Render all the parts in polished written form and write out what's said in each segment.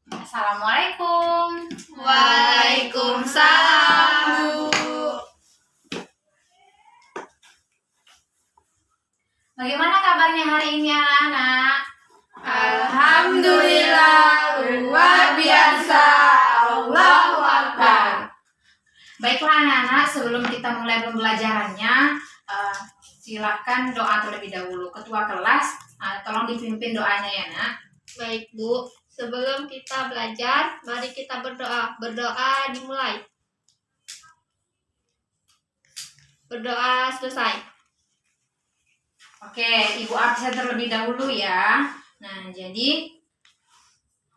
Assalamualaikum. Waalaikumsalam, Bu. Bagaimana kabarnya hari ini anak-anak? Alhamdulillah, luar biasa. Allahu Akbar. Baiklah anak-anak, sebelum kita mulai pembelajarannya, silakan doa terlebih dahulu. Ketua kelas, tolong dipimpin doanya ya nak. Baik, Bu. Sebelum kita belajar, mari kita berdoa. Berdoa dimulai. Berdoa selesai. Oke, Ibu absen terlebih dahulu ya. Nah, jadi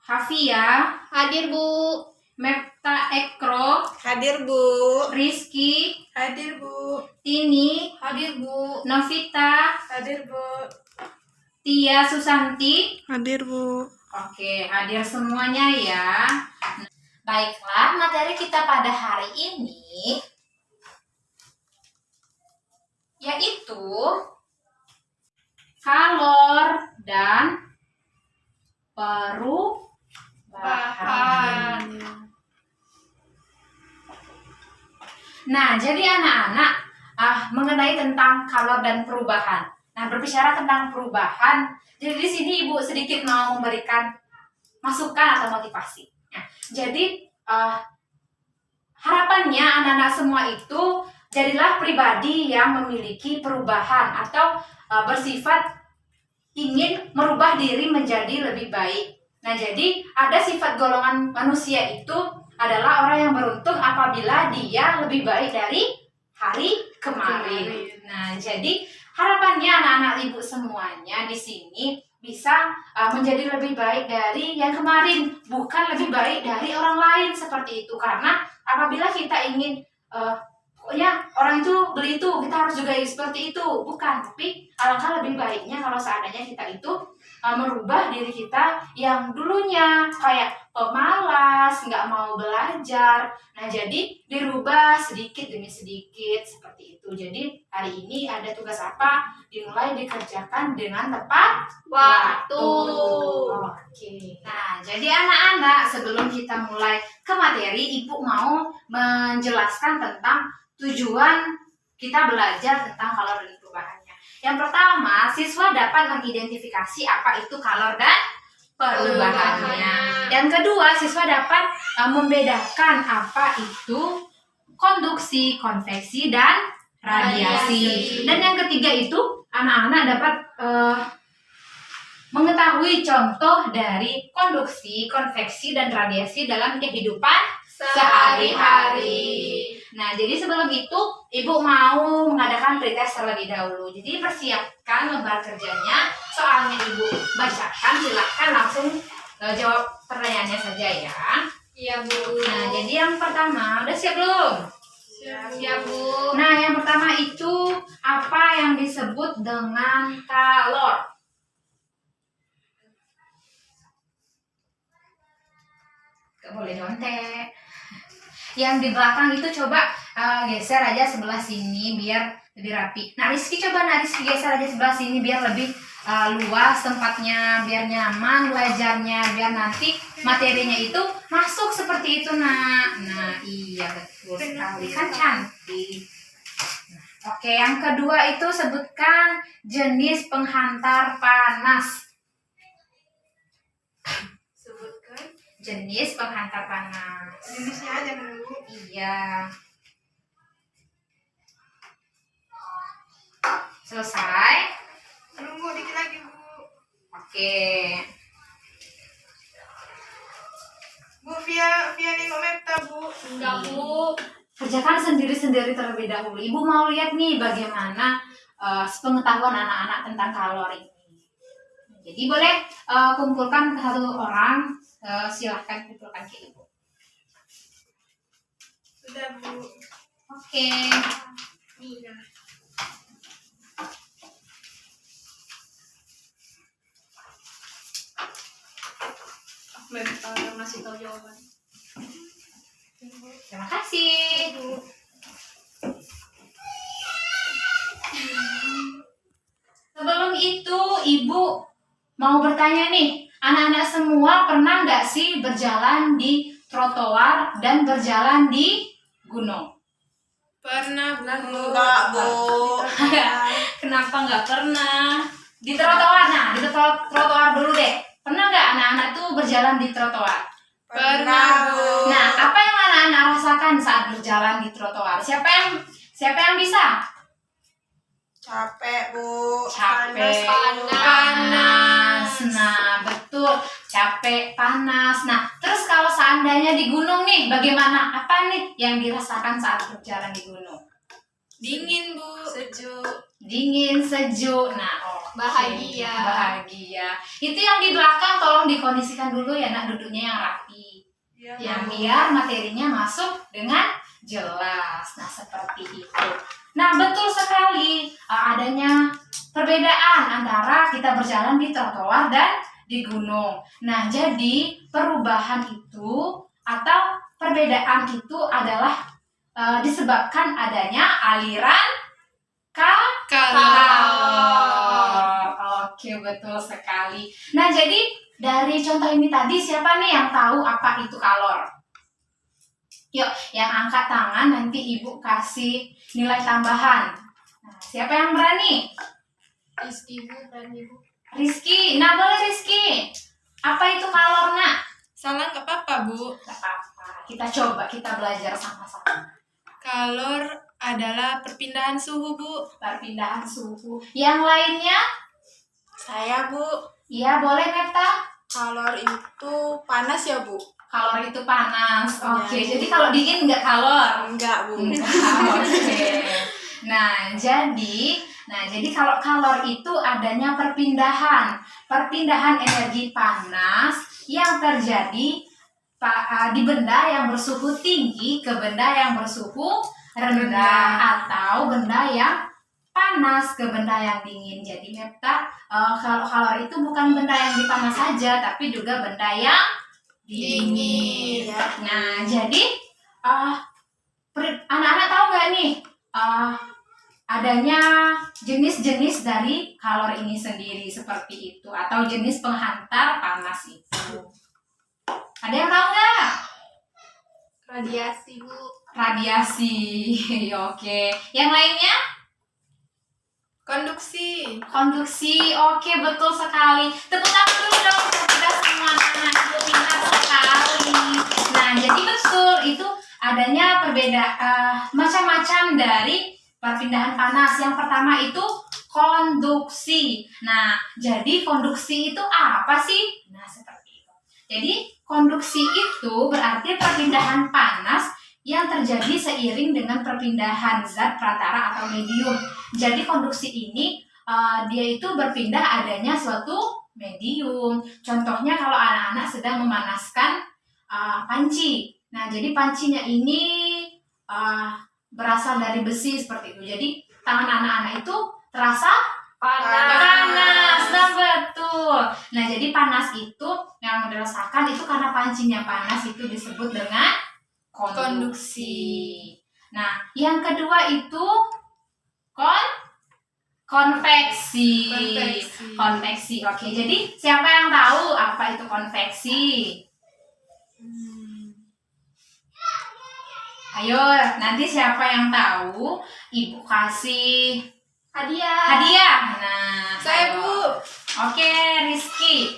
Hafia, Hadir, Bu. Mepta Ekro, Hadir, Bu. Rizky, Hadir, Bu. Tini, Hadir, Bu. Novita, Hadir, Bu. Tia Susanti. Hadir, Bu. Oke, hadir semuanya ya. Baiklah, materi kita pada hari ini yaitu kalor dan perubahan. Nah, jadi anak-anak mengenai tentang kalor dan perubahan. Nah, berbicara tentang perubahan, jadi di sini Ibu sedikit mau memberikan masukan atau motivasi. Nah, jadi harapannya anak-anak semua itu jadilah pribadi yang memiliki perubahan atau bersifat ingin merubah diri menjadi lebih baik. Nah, jadi ada sifat golongan manusia itu adalah orang yang beruntung apabila dia lebih baik dari hari kemarin. Nah, jadi harapannya anak-anak Ibu semuanya di sini bisa menjadi lebih baik dari yang kemarin, bukan lebih baik dari orang lain seperti itu. Karena apabila kita ingin pokoknya orang itu beli itu, kita harus juga seperti itu, bukan. Tapi alangkah lebih baiknya kalau seandainya kita itu merubah diri kita yang dulunya kayak pemalas, nggak mau belajar. Nah, jadi dirubah sedikit demi sedikit seperti itu. Jadi hari ini ada tugas apa? Dimulai dikerjakan dengan tepat waktu. Oke. Nah, jadi anak-anak sebelum kita mulai ke materi, Ibu mau menjelaskan tentang tujuan kita belajar tentang kalor dan perubahannya. Yang pertama, siswa dapat mengidentifikasi apa itu kalor dan perubahannya. Yang kedua, siswa dapat membedakan apa itu konduksi, konveksi, dan radiasi. Dan yang ketiga itu, anak-anak dapat mengetahui contoh dari konduksi, konveksi, dan radiasi dalam kehidupan sehari-hari. Nah, jadi sebelum itu, Ibu mau mengadakan pretest terlebih dahulu. Jadi persiapkan lembar kerjanya, soalnya Ibu bacakan, silakan langsung jawab pertanyaannya saja ya. Iya, Bu. Nah, jadi yang pertama, udah siap belum? Siap, Bu. Nah, yang pertama itu apa yang disebut dengan kalor? Gak boleh nyontek. Yang di belakang itu coba geser aja sebelah sini biar lebih rapi. Nah, Rizky coba Rizky geser aja sebelah sini biar lebih luas tempatnya, biar nyaman belajarnya, biar nanti materinya itu masuk seperti itu, Nak. Nah, iya betul sekali, kan cantik. Nah, oke, yang kedua itu sebutkan jenis penghantar panas. Sebutkan Jenis penghantar panas. jenisnya aja dulu. Iya. Selesai? Tunggu dikit lagi, Bu. Oke. Bu, via nengok Mepta, Bu. Enggak, Bu. Kerjakan sendiri-sendiri terlebih dahulu. Ibu mau lihat nih bagaimana pengetahuan anak-anak tentang kalor ini. Jadi boleh kumpulkan satu orang, silahkan kumpulkan ke Ibu. Sudah, Bu. Oke. Iya. Mepta masih tahu jawaban. Terima kasih. Sebelum itu, Ibu mau bertanya nih, Anak-anak semua pernah nggak sih berjalan di trotoar dan berjalan di gunung? Pernah Bu. Enggak, Bu. Kenapa nggak pernah? Di trotoar, nah di trotoar dulu deh. Pernah nggak anak-anak tuh berjalan di trotoar? Pernah Bu. Nah, apa yang anak-anak rasakan saat berjalan di trotoar? Siapa yang bisa? Capek, Bu. Capek, panas. Nah, betul. Capek, panas. Nah, terus kalau seandainya di gunung nih, bagaimana? Apa nih yang dirasakan saat berjalan di gunung? Dingin Bu. Sejuk. Dingin, sejuk. Nah, oke. Bahagia. Bahagia. Itu yang di belakang tolong dikondisikan dulu ya, nak, duduknya yang rapi. Iya, Yang Bu. biar materinya masuk dengan jelas. Nah, seperti itu. Nah, betul sekali adanya perbedaan antara kita berjalan di trotoar dan di gunung. Nah, jadi perubahan itu atau perbedaan itu adalah disebabkan adanya aliran kalor. Oke, betul sekali. Nah, jadi dari contoh ini tadi siapa nih yang tahu apa itu kalor? Yuk, yang angkat tangan nanti ibu kasih nilai tambahan. Nah, siapa yang berani? Rizky Bu, berani Bu. Rizky. Nah, boleh Rizky. Apa itu kalor, nak? Salah nggak apa-apa Bu. Gak apa-apa. Kita coba, kita belajar sama-sama. Kalor adalah perpindahan suhu Bu. Perpindahan suhu. Yang lainnya? Saya, Bu. Iya, boleh Meta. Kalor itu panas ya, Bu? Kalor itu panas. Oke, Iya. jadi kalau dingin nggak kalor. Enggak, Bu. Oke. Nah, jadi kalau kalor itu adanya perpindahan energi panas yang terjadi di benda yang bersuhu tinggi ke benda yang bersuhu rendah atau benda yang panas ke benda yang dingin. Jadi Mepta, kalau kalor itu bukan benda yang dipanas saja, tapi juga benda yang dingin. Ya. Nah, jadi anak-anak tahu nggak nih adanya jenis-jenis dari kalor ini sendiri seperti itu atau jenis penghantar panas itu? Ada yang tahu nggak? Radiasi Bu. Radiasi. Oke. Yang lainnya? Konduksi. Konduksi. Oke, betul sekali. Tepuk tangan dulu dong untuk kita semua anak-anak, pintar sekali. Nah, jadi betul itu adanya macam-macam dari perpindahan panas. Yang pertama itu konduksi. Nah, jadi konduksi itu apa sih? Nah, seperti itu. Jadi konduksi itu berarti perpindahan panas yang terjadi seiring dengan perpindahan zat perantara atau medium. Jadi konduksi ini dia itu berpindah adanya suatu medium. Contohnya kalau anak-anak sedang memanaskan panci. Nah, jadi pancinya ini berasal dari besi seperti itu. Jadi tangan anak-anak itu terasa panas. Nah, betul. Nah, jadi panas itu yang dirasakan itu karena pancinya panas, itu disebut dengan konduksi. Nah, yang kedua itu konveksi. Konveksi. Oke, jadi siapa yang tahu apa itu konveksi? Ayo, nanti siapa yang tahu, Ibu kasih hadiah. Nah, Saya ayo. Bu. Oke, Rizky.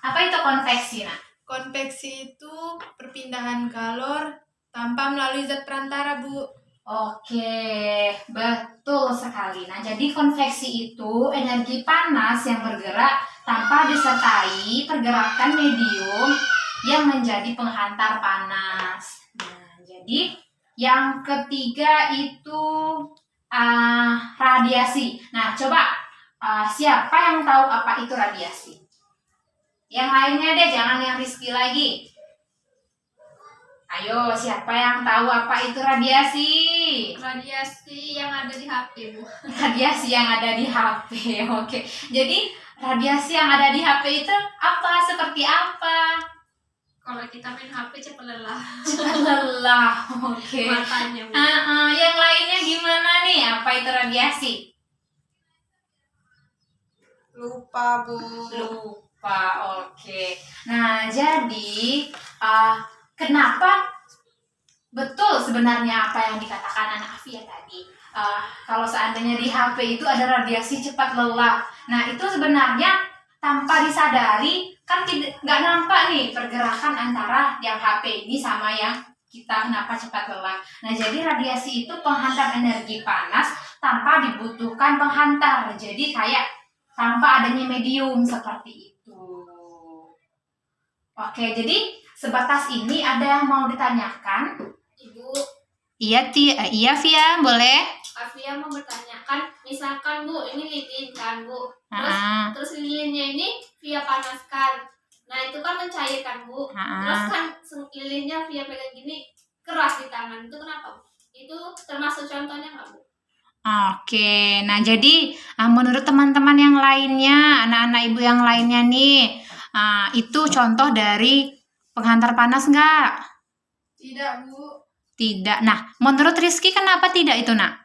Apa itu konveksi, nak? Konveksi itu perpindahan kalor tanpa melalui zat perantara Bu. Oke, betul sekali. Nah, jadi konveksi itu energi panas yang bergerak tanpa disertai pergerakan medium yang menjadi penghantar panas. Nah, jadi yang ketiga itu radiasi. Nah, coba siapa yang tahu apa itu radiasi? Yang lainnya deh, jangan yang Rizky lagi. Ayo, siapa yang tahu apa itu radiasi? Radiasi yang ada di HP Bu. Radiasi yang ada di HP. Oke. Jadi radiasi yang ada di HP itu apa? Seperti apa? Kalau kita main HP cepat lelah Lelah. Oke. matanya Bu. Yang lainnya gimana nih? Apa itu radiasi? Lupa, Bu. lupa. Oke. Nah, jadi kenapa betul sebenarnya apa yang dikatakan anak Afia tadi? Kalau seandainya di HP itu ada radiasi cepat lelah. Nah, itu sebenarnya tanpa disadari kan nggak nampak nih pergerakan antara yang HP ini sama yang kita kenapa cepat lelah. Nah, jadi radiasi itu penghantar energi panas tanpa dibutuhkan penghantar. Jadi kayak tanpa adanya medium seperti itu. Oke, jadi sebatas ini ada yang mau ditanyakan? Ibu, Iya, iya Via, boleh. Afia mau bertanyakan, misalkan Bu, ini lilin kan Bu, Ah. terus lilinnya ini Via panaskan. Nah itu kan mencairkan Bu. Ah. Terus kan lilinnya Via pegang gini keras di tangan. Itu kenapa Bu? Itu termasuk contohnya nggak Bu? Oke, nah jadi menurut teman-teman yang lainnya, anak-anak ibu yang lainnya nih, itu contoh dari penghantar panas nggak? Tidak, Bu. Tidak. Nah, menurut Rizky kenapa tidak itu, Nak?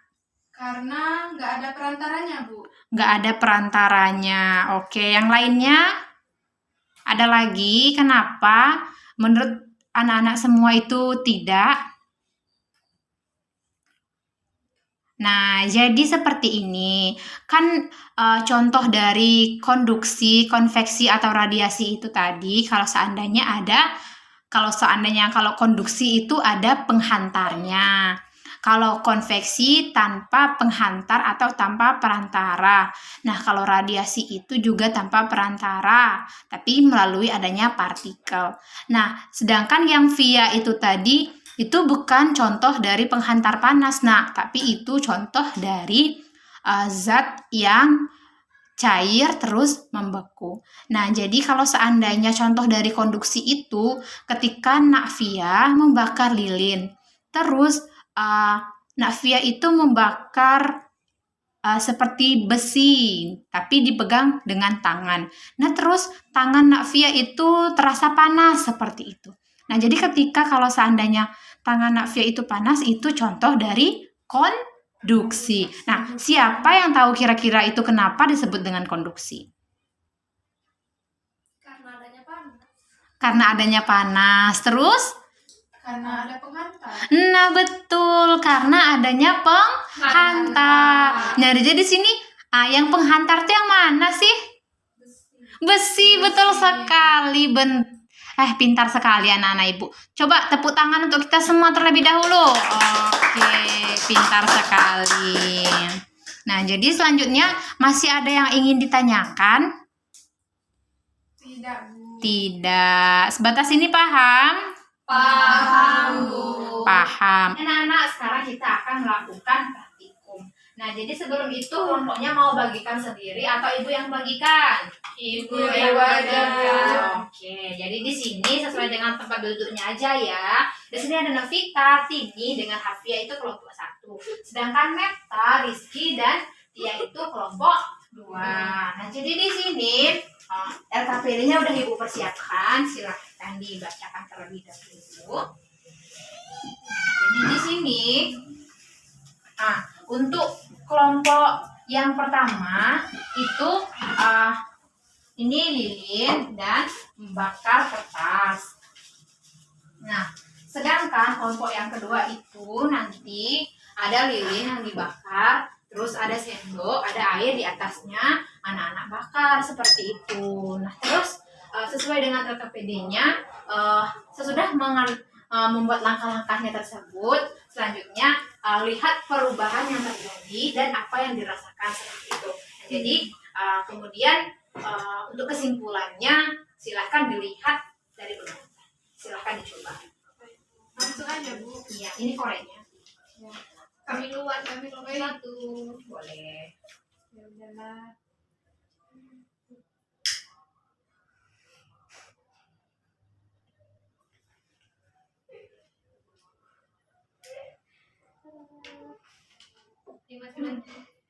Karena nggak ada perantaranya, Bu. Nggak ada perantaranya. Oke, yang lainnya ada lagi kenapa menurut anak-anak semua itu tidak? Nah, jadi seperti ini. Kan contoh dari konduksi, konveksi atau radiasi itu tadi kalau seandainya kalau konduksi itu ada penghantarnya. Kalau konveksi tanpa penghantar atau tanpa perantara. Nah, kalau radiasi itu juga tanpa perantara, tapi melalui adanya partikel. Nah, sedangkan yang via itu tadi itu bukan contoh dari penghantar panas, nah, tapi itu contoh dari zat yang cair terus membeku. Nah, jadi kalau seandainya contoh dari konduksi itu ketika Nakvia membakar lilin, terus Nakvia itu membakar seperti besi, tapi dipegang dengan tangan. Nah, terus tangan Nakvia itu terasa panas seperti itu. Nah, jadi ketika kalau seandainya tangan Nakvia itu panas, itu contoh dari konduksi. Nah, siapa yang tahu kira-kira itu kenapa disebut dengan konduksi? Karena adanya panas. Karena adanya panas. Terus? Karena ada penghantar. Nah, betul. Karena adanya penghantar. Nah, jadi di sini yang penghantar itu yang mana sih? Besi, betul sekali. Pintar sekali anak-anak ibu. Coba tepuk tangan untuk kita semua terlebih dahulu. Oke, pintar sekali. Nah, jadi selanjutnya masih ada yang ingin ditanyakan? Tidak, Bu. Tidak. Sebatas ini paham? Paham Bu. Paham. Anak-anak, sekarang kita akan melakukan praktikum. Nah, jadi sebelum itu kelompoknya mau bagikan sendiri atau ibu yang bagikan? Ibu yang bagikan. Oke, jadi di sini sesuai dengan tempat duduknya aja ya. Di sini ada Novita, Tini dengan Hafia itu kelompok 1. Sedangkan Meta, Rizky dan Tia itu kelompok 2. Nah, jadi di sini LKPD-nya udah ibu persiapkan, silahkan dibacakan terlebih dahulu. Jadi di sini untuk kelompok yang pertama itu ini lilin dan membakar kertas. Nah, sedangkan kelompok yang kedua itu nanti ada lilin yang dibakar, terus ada sendok, ada air di atasnya, anak-anak bakar seperti itu. Nah, terus sesuai dengan LKPD-nya, sesudah membuat langkah-langkahnya tersebut, selanjutnya lihat perubahan yang terjadi dan apa yang dirasakan seperti itu. Nah, jadi kemudian untuk kesimpulannya silahkan dilihat dari penonton. Silahkan dicoba. Langsung aja, Bu. Iya, ini korenya. Kami keluar 1. Boleh. Ya udahlah.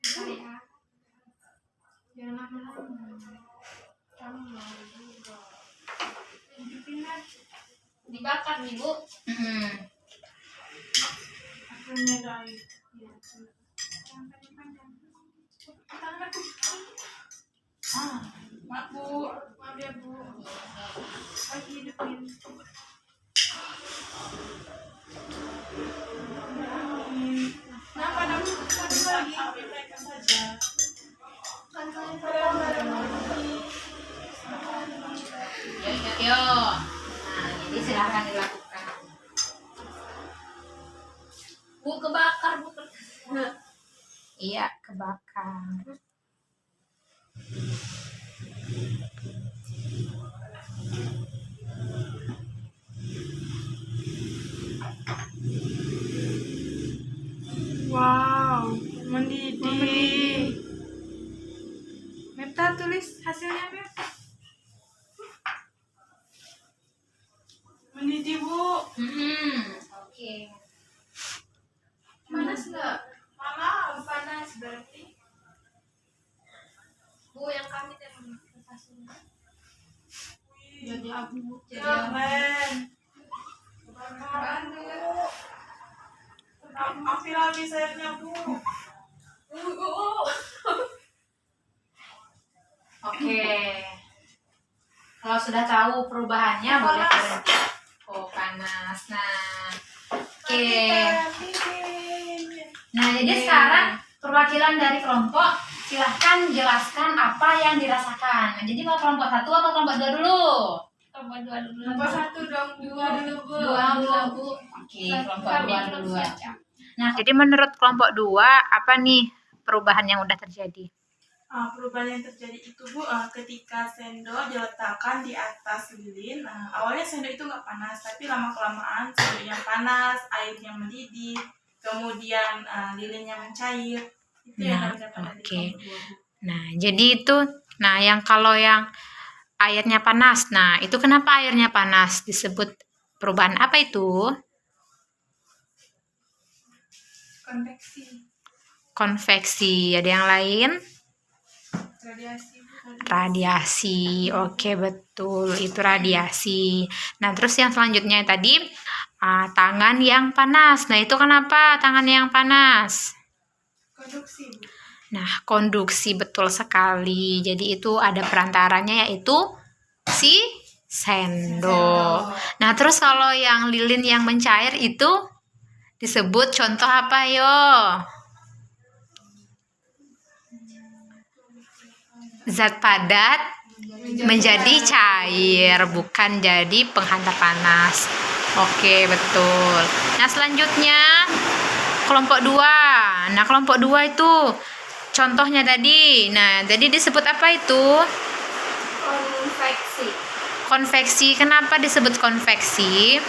Saya Jangan lama-lama. Kamu mau juga. Tunjukin lah. dibakar nih Bu. Akhirnya dari. Ya. Tangan aku. Mak Bu. ya Bu. Lagi hidupin. Kenapa Bu? Satu lagi. Yo. Nah, jadi silahkan dilakukan. Bu kebakar Bu. Iya, kebakar. Wow, mendidih. Meta tulis hasilnya, Mep. Mendidih, Bu. Oke. Panas nggak? Panas. Panas berarti. Bu yang kami terima hasilnya. Jadi abu Bu. Jadi Ya, abu. Ben. Kebakaran, Bu. Ambil lagi sayapnya, Bu. Oke. Kalau sudah tahu perubahannya boleh berhenti. Oh, panas. Nah. Oke. Nah, jadi sekarang perwakilan dari kelompok silahkan jelaskan apa yang dirasakan. Nah, jadi mau kelompok 1 atau kelompok 2 dulu? Kelompok 2 dulu. Kelompok 1 dong, 2 dulu, Bu. Dua Bu. Oke, kelompok 2 Kami dulu. belum siap. Nah, jadi menurut kelompok 2 apa nih perubahan yang udah terjadi? Perubahan yang terjadi itu Bu, ketika sendok diletakkan di atas lilin, awalnya sendok itu nggak panas, tapi lama-kelamaan sendoknya panas, airnya mendidih, kemudian lilinnya mencair. Itu yang kami dapat dari oke. kelompok 2 Bu. Nah, jadi itu, yang kalau yang airnya panas, nah itu kenapa airnya panas? Disebut perubahan apa itu? Konveksi. Konveksi. Ada yang lain? Radiasi, Bu. Radiasi. Oke, betul. Itu radiasi. Nah, terus yang selanjutnya tadi, tangan yang panas. Nah, itu kenapa tangan yang panas? Konduksi, Bu. Nah, konduksi betul sekali. Jadi itu ada perantaranya yaitu si sendok. Nah, terus kalau yang lilin yang mencair itu disebut contoh apa yo? Zat padat menjadi cair, bukan jadi penghantar panas. Oke, betul. Nah, selanjutnya kelompok 2. Nah, kelompok 2 itu contohnya tadi. Nah, jadi disebut apa itu? Konveksi. Konveksi. Kenapa disebut konveksi?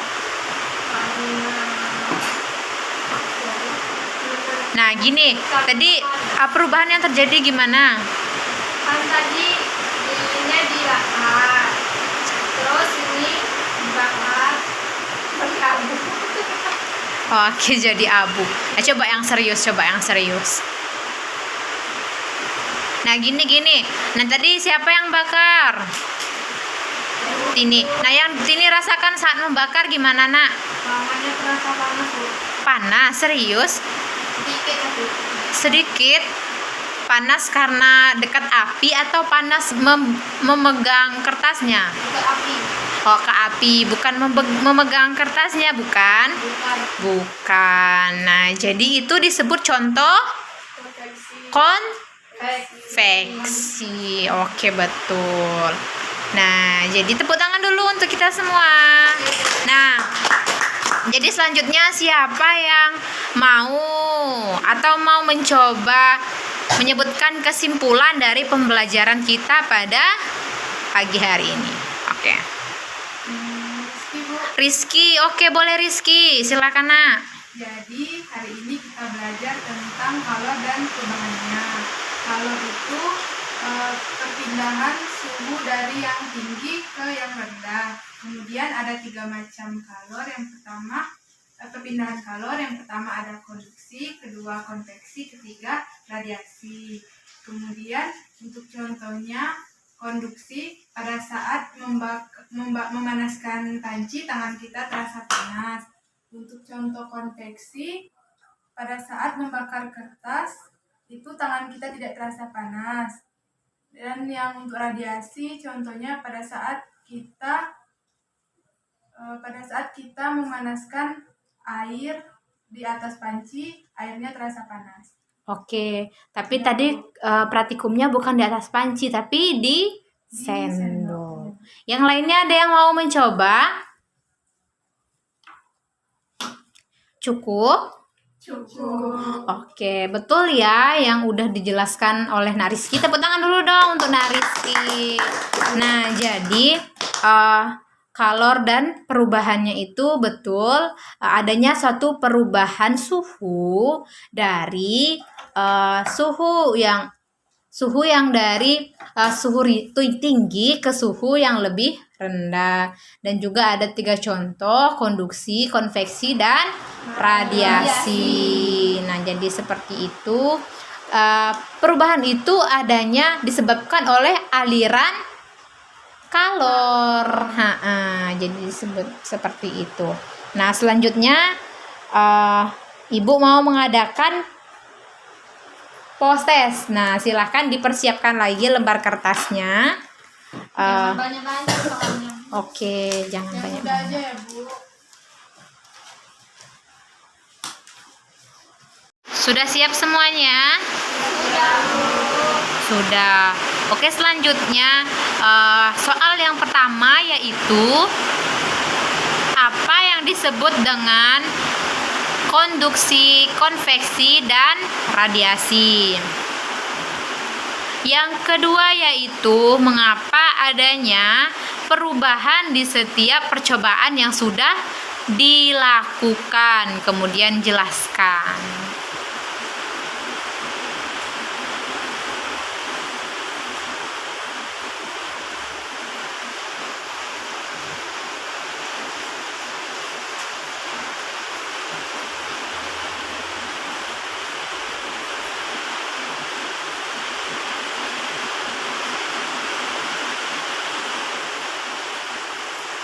Nah, gini. Tadi perubahan yang terjadi gimana? Kan tadi lilinnya dibakar. Terus ini dibakar pakai abu. Oke, jadi abu. Nah, coba yang serius. Nah, gini. Nah, tadi siapa yang bakar? Tini. Nah, yang Tini rasakan saat membakar gimana, Nak? Tangannya terasa panas Bu. Panas, serius? Sedikit tapi. Sedikit. Panas karena dekat api atau panas memegang kertasnya? Ke api. Oh, ke api, bukan memegang kertasnya, bukan? Bukan. Nah, jadi itu disebut contoh konveksi. Oke, betul. Nah, jadi tepuk tangan dulu untuk kita semua. Nah, jadi selanjutnya siapa yang mau atau mau mencoba menyebutkan kesimpulan dari pembelajaran kita pada pagi hari ini? Oke. Rizky, Bu. Rizky, oke, boleh Rizky, silakan Nak. Jadi hari ini kita belajar tentang kalor dan perubahannya. Kalor itu perpindahan suhu dari yang tinggi ke yang rendah. Kemudian ada 3 macam kalor. Yang pertama perpindahan kalor. Yang pertama ada konduksi, kedua konveksi, ketiga radiasi. Kemudian untuk contohnya konduksi, pada saat memanaskan panci tangan kita terasa panas. Untuk contoh konveksi, pada saat membakar kertas itu tangan kita tidak terasa panas. Dan yang untuk radiasi contohnya pada saat kita memanaskan air di atas panci, airnya terasa panas. Oke, tapi tadi praktikumnya bukan di atas panci, tapi di sendok. Yang lainnya ada yang mau mencoba? Cukup? Oke, betul ya yang udah dijelaskan oleh Nariski. Tepuk tangan dulu dong untuk Nariski. Nah, jadi kalor dan perubahannya itu betul adanya suatu perubahan suhu dari suhu yang dari suhu tinggi ke suhu yang lebih rendah. Dan juga ada 3 contoh: konduksi, konveksi, dan radiasi. Nah, jadi seperti itu. Perubahan itu adanya disebabkan oleh aliran kalor. Jadi disebut seperti itu. Nah, selanjutnya Ibu mau mengadakan post test. Nah, silahkan dipersiapkan lagi lembar kertasnya. Jangan banyak-banyak soalnya. Oke, jangan Yang banyak. mudah aja ya, Bu. Sudah siap semuanya? Sudah. Oke, selanjutnya soal yang pertama yaitu apa yang disebut dengan konduksi, konveksi, dan radiasi. Yang kedua yaitu mengapa adanya perubahan di setiap percobaan yang sudah dilakukan. Kemudian jelaskan.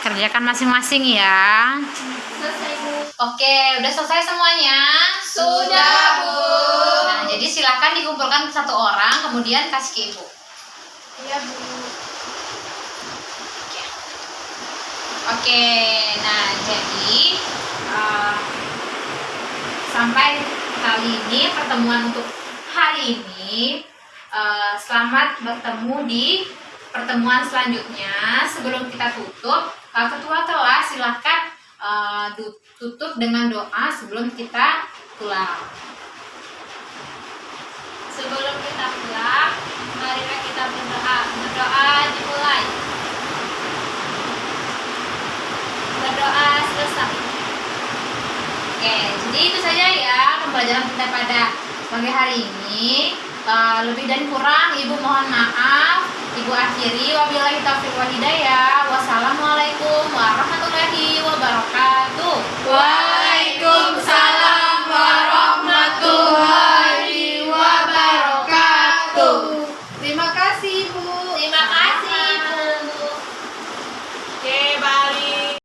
Kerjakan masing-masing ya. Selesai, Bu. Oke, udah selesai semuanya? Sudah, Bu. Nah, jadi silakan dikumpulkan satu orang, kemudian kasih ke Ibu. Iya, Bu. Oke, nah jadi sampai kali ini pertemuan untuk hari ini. Selamat bertemu di pertemuan selanjutnya. Sebelum kita tutup, ketua kelas silahkan tutup dengan doa sebelum kita pulang. Sebelum kita pulang, marilah kita berdoa. Berdoa dimulai. Berdoa selesai. Oke, jadi itu saja ya pembelajaran kita pada pagi hari ini. Lebih dan kurang Ibu mohon maaf. Ibu akhiri, wabillahi taufiq wal hidayah. Wassalamualaikum